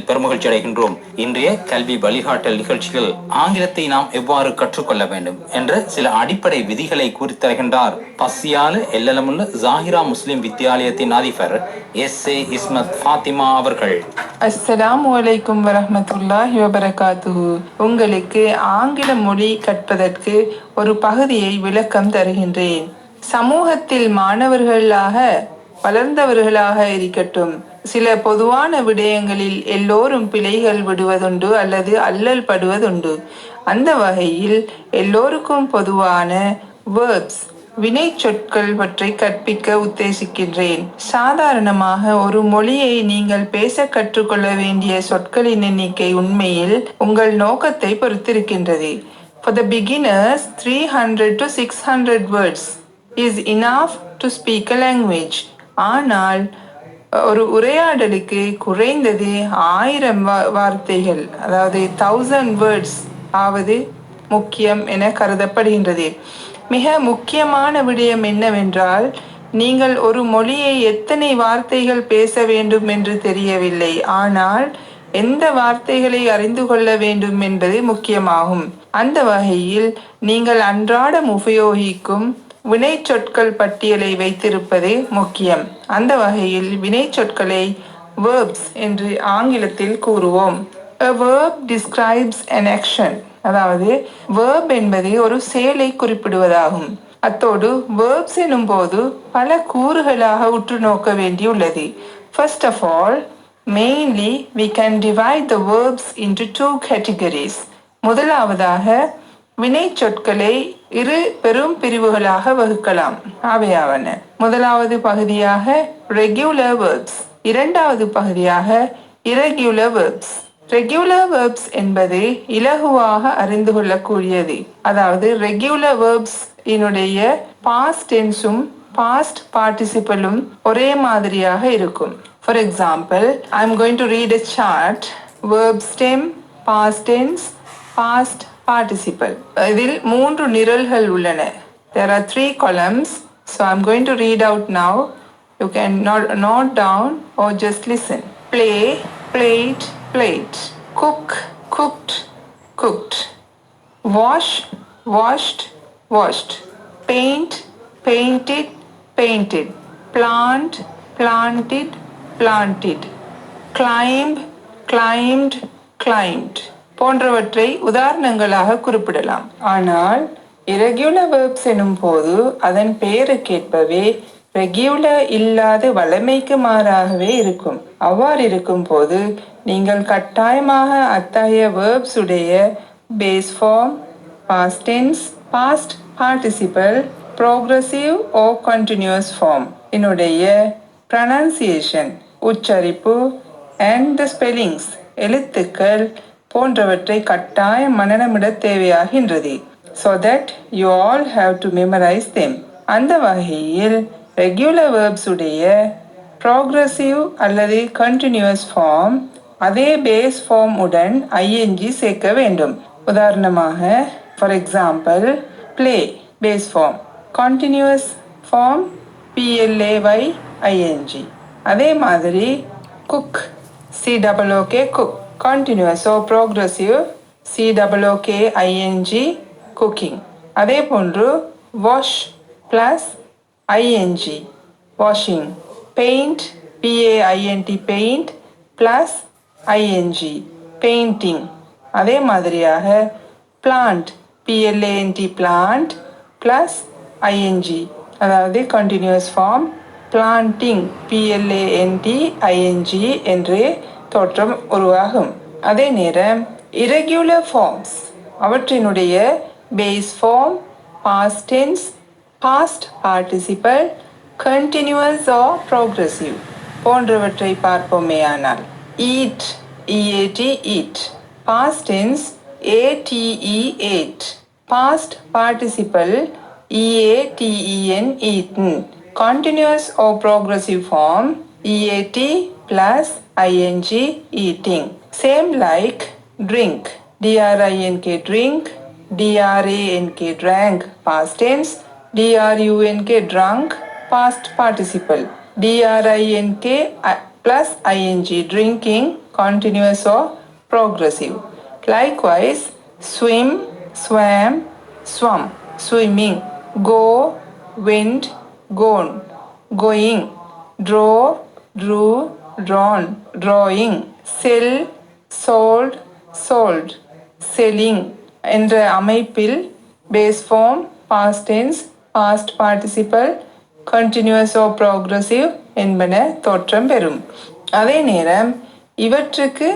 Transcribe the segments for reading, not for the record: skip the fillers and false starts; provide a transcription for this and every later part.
பெருமகிழ்ச்சி அடைகின்றோம். இன்றைய கல்வி வழிகாட்டல் நிகழ்ச்சியில் ஆங்கிலத்தை நாம் எவ்வாறு கற்றுக்கொள்ள வேண்டும் என்ற சில அடிப்படை விதிகளை குறித்தருகின்றார் பசியால எல்லமுள்ள ஜாகிரா முஸ்லிம் வித்தியாலயத்தின் அதிபர் எஸ்.ஏ. இஸ்மத் ஃபாத்திமா அவர்கள். அஸ்ஸலாமு அலைக்கும் வரஹ்மத்துல்லாஹி வபரகாத்துஹு. உங்களுக்கு ஆங்கில மொழி கற்பதற்கு ஒரு பகுதியை விளக்கம் தருகின்றேன். சமூகத்தில் மாணவர்களாக வளர்ந்தவர்களாக இருக்கட்டும், சில பொதுவான விடயங்களில் எல்லோரும் பிழைகள் விடுவதுண்டு அல்லது அல்லல் படுவதுண்டு. அந்த வகையில் எல்லோருக்கும் பொதுவான வேர்ப்ஸ் வினை சொற்கள் பற்றி கற்பிக்க உத்தேசிக்கின்றேன். சாதாரணமாக ஒரு மொழியை நீங்கள் பேச கற்றுக்கொள்ள வேண்டிய சொற்களின் எண்ணிக்கை உண்மையில் உங்கள் நோக்கத்தை பொறுத்திருக்கின்றது. For the beginners, 300 to 600 words is enough to speak a language. ஆனால் ஒரு உரையாடலுக்கு குறைந்தது 1000 வார்த்தைகள், அதாவது 1000 words ஆவது முக்கியம் என கருதப்படுகின்றது. மிக முக்கியமான விடயம் என்னவென்றால், நீங்கள் ஒரு மொழியை எத்தனை வார்த்தைகள் பேச வேண்டும் என்று தெரியவில்லை, ஆனால் எந்த வார்த்தைகளை அறிந்து கொள்ள வேண்டும் என்பது முக்கியமாகும். அந்த வகையில் நீங்கள் அன்றாடம் உபயோகிக்கும் வினை சொற்கள் பட்டியலை வைத்திருப்பது முக்கியம். அந்த வகையில் வினை சொற்களை verbs என்று ஆங்கிலத்தில் கூறுவோம். A verb describes an action. அதாவது verb என்பது ஒரு செயலை குறிப்பிடுவதாகும். அத்தோடு verbs எனும் போது பல கூறுகளாக உற்று நோக்க வேண்டியுள்ளது. First of all, mainly we can divide the verbs into two categories. முதலாவதாக வினை சொற்களை இரு பெரும் பிரிவுகளாக வகுக்கலாம். அவையாவன: முதலாவது பகுதியாக ரெகுலர் வேர்ப்ஸ், இரண்டாவது பகுதியாக irregular verbs. ரெகுலர் வேர்ப்ஸ் என்பது இலகுவாக அறிந்து கொள்ளக்கூடியது. அதாவது ரெகுலர் வேர்ப்ஸ் இனுடைய பாஸ்ட் டென்ஸும் பாஸ்ட் பார்ட்டிசிபிளும் ஒரே மாதிரியாக இருக்கும். For example, I am going to read a chart. verb stem, past tense, past participle. இதில் 3 நிரல்கள் உள்ளன. There are 3 columns. So I'm going to read out now. You can note down or just listen. Play, played, played. Cook, cooked, cooked. Wash, washed, washed. Paint, painted, painted. Plant, planted, planted. Climb, climbed, climbed. போன்றவற்றை உதாரணங்களாக குறிப்பிடலாம். ஆனால் irregular verbs எனும் போது அதன் பெயருக்கேற்பவே regular இல்லாத வழமைக்கு மாறாகவே இருக்கும். அவ்வாறு இருக்கும் போது நீங்கள் கட்டாயமாக அத்தகைய verbs உடைய base form, past tense, past participle, progressive or continuous form என்னுடைய pronunciation, உச்சரிப்பு and the spellings, எழுத்துக்கள் போன்றவற்றை கட்டாயம் மனனமிட தேவையாகின்றது. So that you all have to memorize them. அந்த வகையில் ரெகுலர் வேர்ப்ஸ் உடைய ப்ரோக்ரஸிவ் அல்லது கண்டினியூஸ் ஃபார்ம் அதே பேஸ் ஃபார்ம் உடன் ஐஎன்ஜி சேர்க்க வேண்டும். உதாரணமாக, for example, play base form, continuous form PLAY ING. அதே மாதிரி cook COOK cook, continuous or progressive COOKING cooking. அதே போன்று wash plus ing washing. Paint PAINT paint plus ing painting. அதே மாதிரியாக plant PLANT plant plus ing, அதாவது continuous form planting PLANT ing என்று தோற்றம் உருவாகும். அதே நேரம் irregular forms அவற்றினுடைய base form, past tense, past participle, continuous or progressive போன்றவற்றை பார்ப்போமேயானால், eat EAT eat, past tense ATE ate, past participle EATEN eaten, continuous or progressive form EAT plus ing eating. Same like drink, DRINK drink, DRANK drank, past tense, DRUNK drunk, past participle, DRINK plus ing drinking, continuous or progressive. Likewise, swim, swam, swum, swimming, go, went, gone, going, draw, drew, drawn, drawing, sell, sold, sold, selling என்ற அமைப்பில் base form, past tense, past participle, continuous or progressive என்பன தோற்றம் பெறும். அதே நேரம் இவற்றுக்கு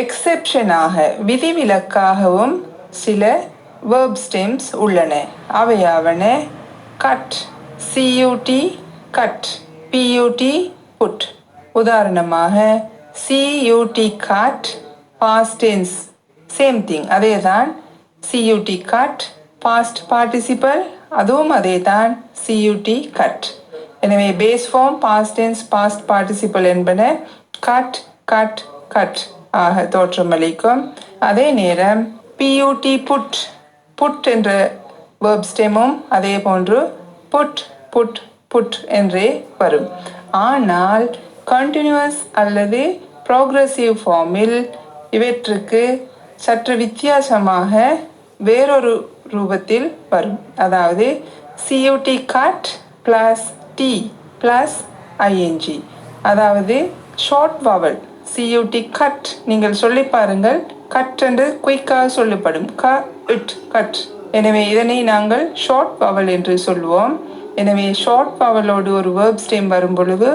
எக்ஸெப்ஷனாக விதிவிலக்காகவும் சில verb stems உள்ளன. அவையாவன cut, CUT cut, PUT put. உதாரணமாக CUT cut past tense same thing, அதே தான் CUT கட் பாஸ்ட் பார்ட்டிசிபல், அதுவும் அதே தான் CUT கட். எனவே base form, past tense, past participle என்பன கட், கட், கட் ஆக தோற்றமளிக்கும். அதே நேரம் PUT புட், புட் என்ற verb stemமும் அதே போன்று புட், புட், புட் என்றே வரும். ஆனால் கண்டினியூஸ் அல்லது ப்ரோக்ரஸிவ் ஃபார்மில் இவற்றுக்கு சற்று வித்தியாசமாக வேறொரு ரூபத்தில் வரும். அதாவது CUT cut plus T plus ING, அதாவது ஷார்ட் வவல் CUT கட். நீங்கள் சொல்லி பாருங்கள், கட் என்று குயிக்காக சொல்லப்படும், கட். எனவே இதனை நாங்கள் ஷார்ட் வவல் என்று சொல்வோம். எனவே ஷார்ட் வவலோடு ஒரு verb stem வரும் பொழுது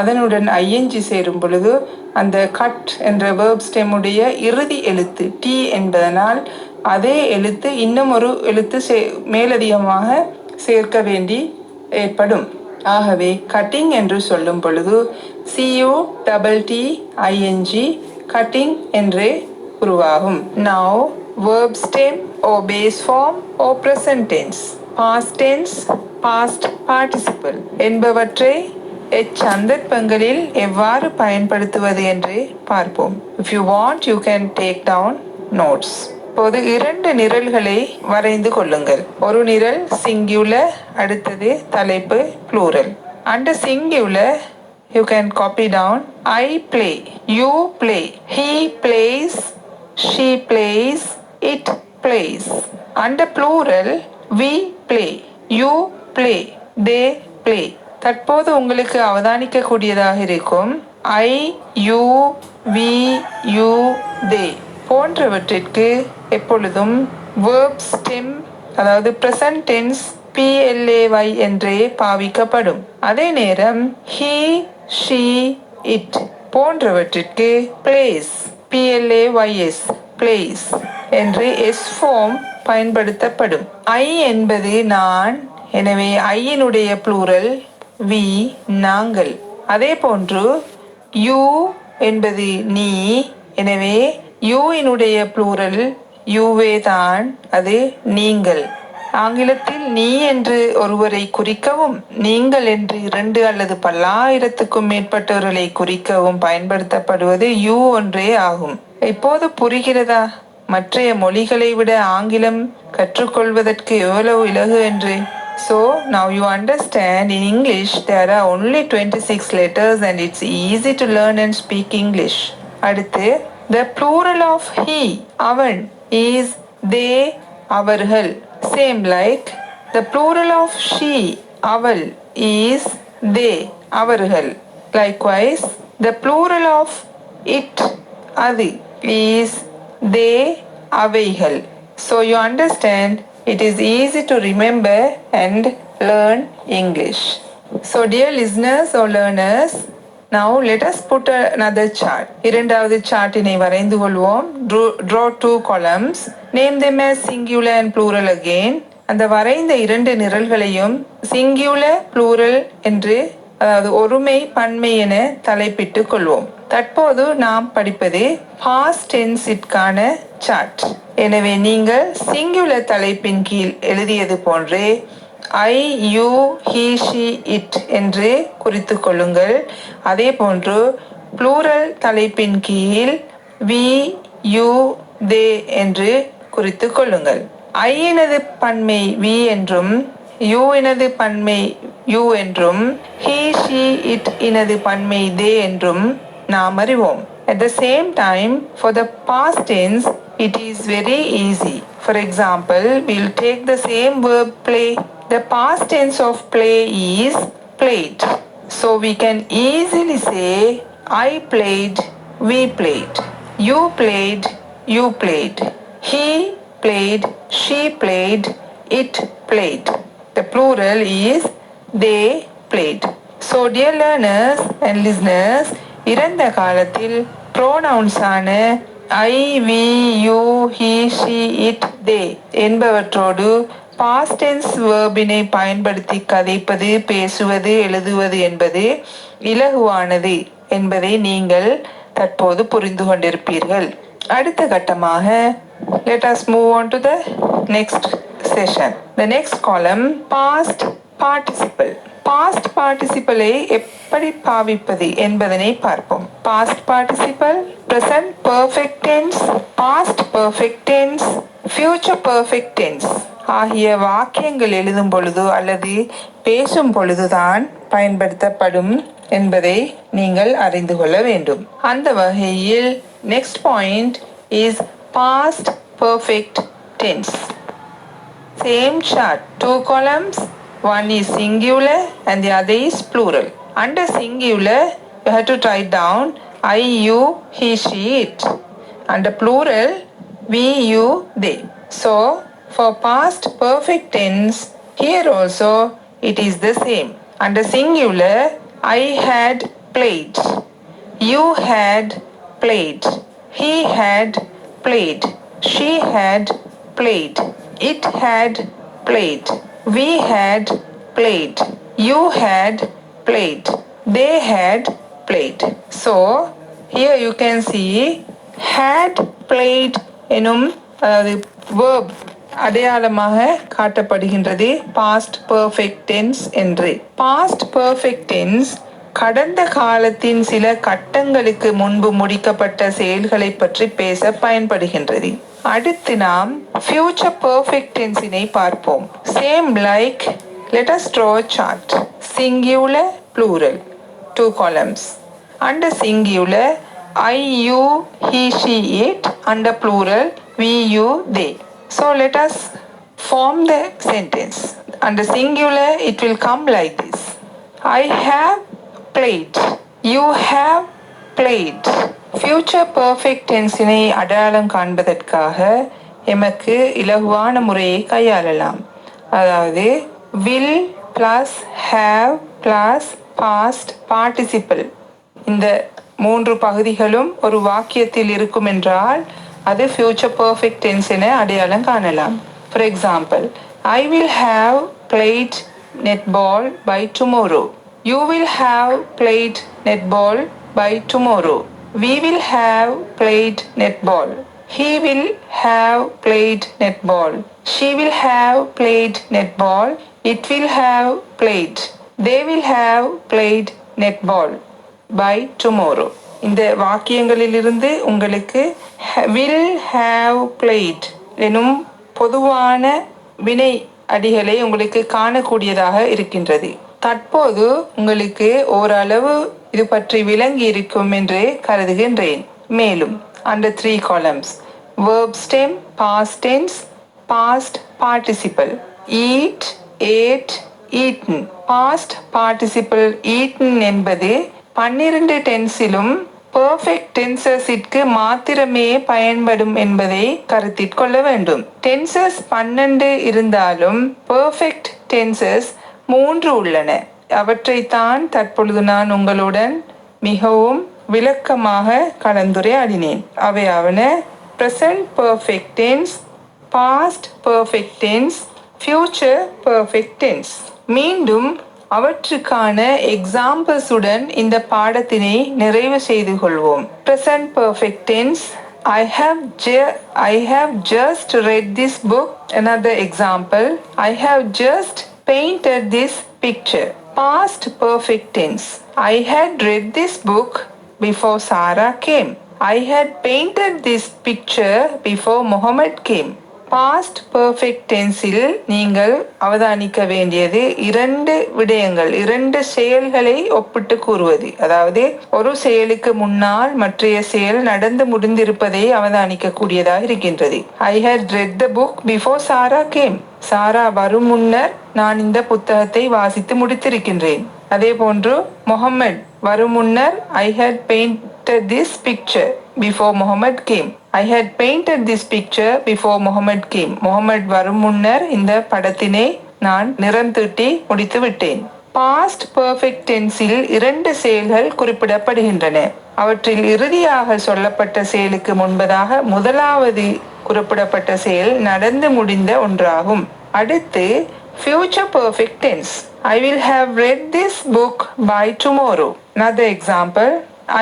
அதனுடன் ING சேரும் பொழுது அந்த கட் என்ற verb stem உடைய இறுதி எழுத்து T என்பதனால் அதே எழுத்து இன்னும் ஒரு எழுத்து மேலதிகமாக சேர்க்க வேண்டி ஏற்படும். ஆகவே கட்டிங் என்று சொல்லும் பொழுது CUTTING கட்டிங் என்றே உருவாகும். Now verb stem or base form or present tense, past tense, past participle என்பவற்றை சந்தர்ப்பங்களில் எவ்வாறு பயன்படுத்துவது என்று பார்ப்போம். If you want, you can take down notes. இப்போது 2 நிரல்களை வரைந்து கொள்ளுங்கள். ஒரு நிரல் சிங்குலர், அடுத்தது தலைப்பு plural. Under singular, you can copy down I play, you play, he plays, she plays, it plays. Under plural, we play, you play, they play. தற்போது உங்களுக்கு அவதானிக்க கூடியதாக இருக்கும் I, you, we, you, they போன்றவற்றிற்கு எப்பொழுதும் verb stem, அதாவது present tense PLAY என்றே பாவிக்கப்படும். அதே நேரம் he, she, it போன்றவற்றிற்கு plays, PLAYS, plays என்று S form பயன்படுத்தப்படும். I என்பது நான், எனவே ஐயினுடைய plural we, நாங்கள். அதே போன்று you என்பது நீ, எனவே யூவினுடைய plural யூவே தான், அது நீங்கள். ஆங்கிலத்தில் நீ என்று ஒருவரை குறிக்கவும் நீங்கள் என்று 2 அல்லது பல்லாயிரத்துக்கும் மேற்பட்டவர்களை குறிக்கவும் பயன்படுத்தப்படுவது யூ ஒன்றே ஆகும். இப்போது புரிகிறதா மற்றைய மொழிகளை விட ஆங்கிலம் கற்றுக்கொள்வதற்கு எவ்வளவு இலகு என்று? So now you understand, in English there are only 26 letters and it's easy to learn and speak English. அடுத்து the plural of he, அவன், is they, அவர்கள். Same like the plural of she, அவள், is they, அவர்கள். Likewise the plural of it, அது, is they, அவைகள். So you understand, it is easy to remember and learn English. So dear listeners or learners, now let us put another chart. இரண்டாவது சார்ட்டினை வரைந்து கொள்வோம். Draw 2 columns. Name them as singular and plural again. அந்த வரைந்த 2 நிரல்களையும் singular, plural என்று, அதாவது ஒருமை பன்மை என தலைப்பிட்டுக் கொள்வோம். தற்போது நாம் படிப்பது past tense-ற்கான சார்ட். எனவே நீங்கள் சிங்குலர் தலைப்பின் கீழ் எழுதியது போன்றே I, you, he, she, it என்று குறித்து கொள்ளுங்கள். அதே போன்று plural தலைப்பின் கீழ் we, you, they என்று குறித்து கொள்ளுங்கள். ஐயினது பன்மை we என்றும் யூவினது பன்மை you என்றும் he, she, it இனது பன்மை they என்றும் நாம் அறிவோம். At the same time, for the past tense, it is very easy. For example, we'll take the same verb play. The past tense of play is played. So we can easily say, I played, we played. You played, you played. He played, she played, it played. The plural is they played. So dear learners and listeners, இறந்த காலத்தில் pronouns ஆன I, we, you, he, she, it, they என்பவற்றோடு past tense verbiனை பயன்படுத்தி கதைப்பது, பேசுவது, எழுதுவது என்பது இலகுவானது என்பதை நீங்கள் தற்போது புரிந்து கொண்டிருப்பீர்கள். அடுத்த கட்டமாக let us move on to the next session. The next column, past participle. Past participle எப்படி பாவிப்பது என்பதனை பார்ப்போம். Past participle, present perfect tense, past perfect tense, future perfect tense ஆகிய வாக்கியங்கள் எழுதும் பொழுது அல்லது பேசும் பொழுதுதான் பயன்படுத்தப்படும் என்பதை நீங்கள் அறிந்து கொள்ள வேண்டும். அந்த வகையில் next point is past perfect tense. Same chart, 2 columns, one is singular and the other is plural. Under singular, you have to write down I, you, he, she, it. Under plural, we, you, they. So, for past perfect tense, here also it is the same. Under singular, I had played, you had played, he had played, she had played, it had played, we had played, you had played, they had played. So here you can see had played எனும் verb அடையாளமாக காட்டப்படுகின்றது past perfect tense என்று. Past perfect tense கடந்த காலத்தின் சில கட்டங்களுக்கு முன்பு முடிக்கப்பட்ட செயல்களை பற்றி பேச பயன்படுகின்றது. அடுத்து நாம் future perfect tense-னை பார்ப்போம். Same like, let us draw a chart. Singular, plural, 2 columns. Under singular, I, you, he, she, it. Under plural, we, you, they. So let us form the sentence. Under singular, it will come like this. I have played. You have played. Future perfect tense-னை அடையாளம் காண்பதற்காக எமக்கு இலகுவான முறையை கையாளலாம். அதாவது will plus have plus past participle. இந்த 3 பகுதிகளும் ஒரு வாக்கியத்தில் இருக்கும் என்றால் அது future perfect tense என அடையாளம் காணலாம். For example, I will have played netball by tomorrow. You will have played netball by tomorrow. We will have played netball. He will have played netball. She will have played netball. It will have played. They will have played netball by tomorrow. இந்த வாக்கியங்களிலிருந்து உங்களுக்கு will have played எனும் பொதுவான வினை அடிகளை உங்களுக்கு காணக்கூடியதாக இருக்கின்றது. தற்போது உங்களுக்கு ஓரளவு இது பற்றி விளங்கி இருக்கும் என்று கருதுகின்றேன். மேலும் under 3 columns, verb stem, past tense, past participle. Eat, ate, eaten. Past participle eaten என்பது 12 டென்ஸிலும் perfect tenses-க்கு மாத்திரமே பயன்படும் என்பதை கருத்தில் கொள்ள வேண்டும். tenses 12 இருந்தாலும் perfect tenses 3 உள்ளன. அவற்றைத்தான் தற்பொழுது நான் உங்களுடன் மிகவும் விளக்கமாக கலந்துரையாடினேன். அவையாவன present perfect tense, past perfect tense, future perfect tense. மீண்டும் அவற்றுக்கான எக்ஸாம்பிள்ஸுடன் இந்த பாடத்தினை நிறைவு செய்து கொள்வோம். present perfect tense, I have just read this book. Another example, I have just painted this picture. Past perfect tense, I had read this book before Sarah came. I had painted this picture before Muhammad came. Past perfect டென்ஸில் நீங்கள் அவதானிக்க வேண்டியது 2 விடயங்கள், 2 செயல்களை ஒப்பிட்டு கூறுவது. அதாவது ஒரு செயலுக்கு முன்னால் மற்றைய செயல் நடந்து முடிந்திருப்பதை அவதானிக்க கூடியதாக இருக்கின்றது. I had read the book before Sarah came. Sarah வரும் முன்னர் நான் இந்த புத்தகத்தை வாசித்து முடித்திருக்கின்றேன். அதே போன்று முகமது வரும் முன்னர் I had painted this picture before Muhammad came. I had painted this picture before Muhammad came. Muhammad வரும் முன்னர் இந்த படத்தினை நான் நிறம் தீட்டி முடித்து விட்டேன். பாஸ்ட் பெர்ஃபெக்ட் டென்ஸில் 2 செயல்கள் குறிப்பிடப்படுகின்றன. அவற்றில் இறுதியாக சொல்லப்பட்ட செயலுக்கு முன்பதாக முதலாவது குறிப்பிடப்பட்ட செயல் நடந்து முடிந்த ஒன்றாகும். அடுத்து future perfect tense. I will have read this book by tomorrow. Another example,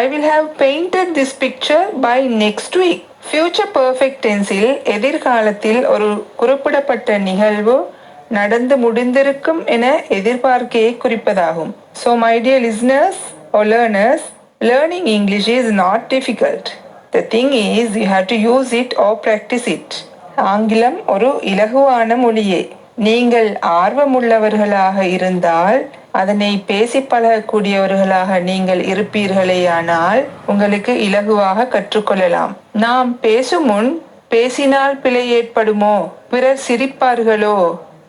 I will have painted this picture by next week. Future perfect டென்ஸில் எதிர்காலத்தில் ஒரு குறிப்பிடப்பட்ட நிகழ்வு நடந்து முடிந்திருக்கும் என எதிர்பார்க்கையை குறிப்பதாகும். So my dear listeners or learners, learning English is not difficult. The thing is you have to use it or practice it. ஆங்கிலம் ஒரு இலகுவான மொழியே. நீங்கள் ஆர்வமுள்ளவர்களாக இருந்தால், அதனை பேசி பழகக்கூடியவர்களாக நீங்கள் இருப்பீர்களேயானால் உங்களுக்கு இலகுவாக கற்றுக்கொள்ளலாம். நாம் பேசும் முன் பேசினால் பிழை ஏற்படுமோ, பிறர் சிரிப்பார்களோ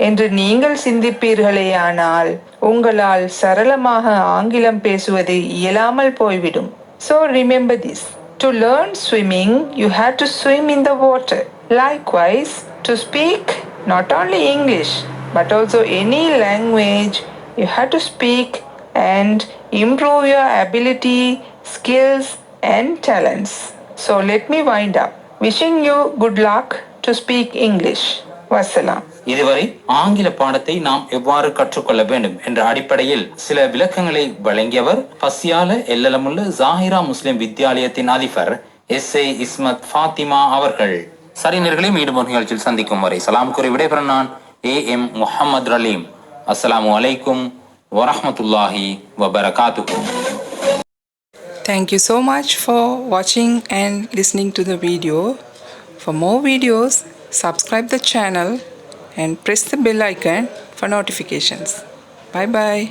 என்று நீங்கள் சிந்திப்பீர்களேயானால் உங்களால் சரளமாக ஆங்கிலம் பேசுவது இயலாமல் போய்விடும். So remember this. To learn swimming, you have to swim in the water. Likewise, to speak not only English but also any language, you have to speak and improve your ability, skills and talents. So let me wind up. Wishing you good luck to speak English. Wassalam. இதுவரை ஆங்கில பாடத்தை நாம் எவ்வாறு கற்றுக்கொள்ள வேண்டும் என்ற அடிப்படையில் சில விளக்கங்களை வழங்கியவர் பஸ்யால எல்லலமுள்ள ஜாஹிரா முஸ்லிம் வித்யாலயத்தின் அதிபர் SA இஸ்மத் ஃபாத்திமா அவர்கள். சரிநேயர்களே, மீண்டும் ஒரு நிகழ்ச்சியில் சந்திக்கும் வரை சலாம் கூறி விடைபெற நான் AM முஹம்மது ரலீம். அஸ்ஸலாமு அலைக்கும் வரஹ்மத்துல்லாஹி வபரகாத்துஹு. Thank you so much for watching and listening to the video. For more videos, subscribe the channel and press the bell icon for notifications. Bye bye.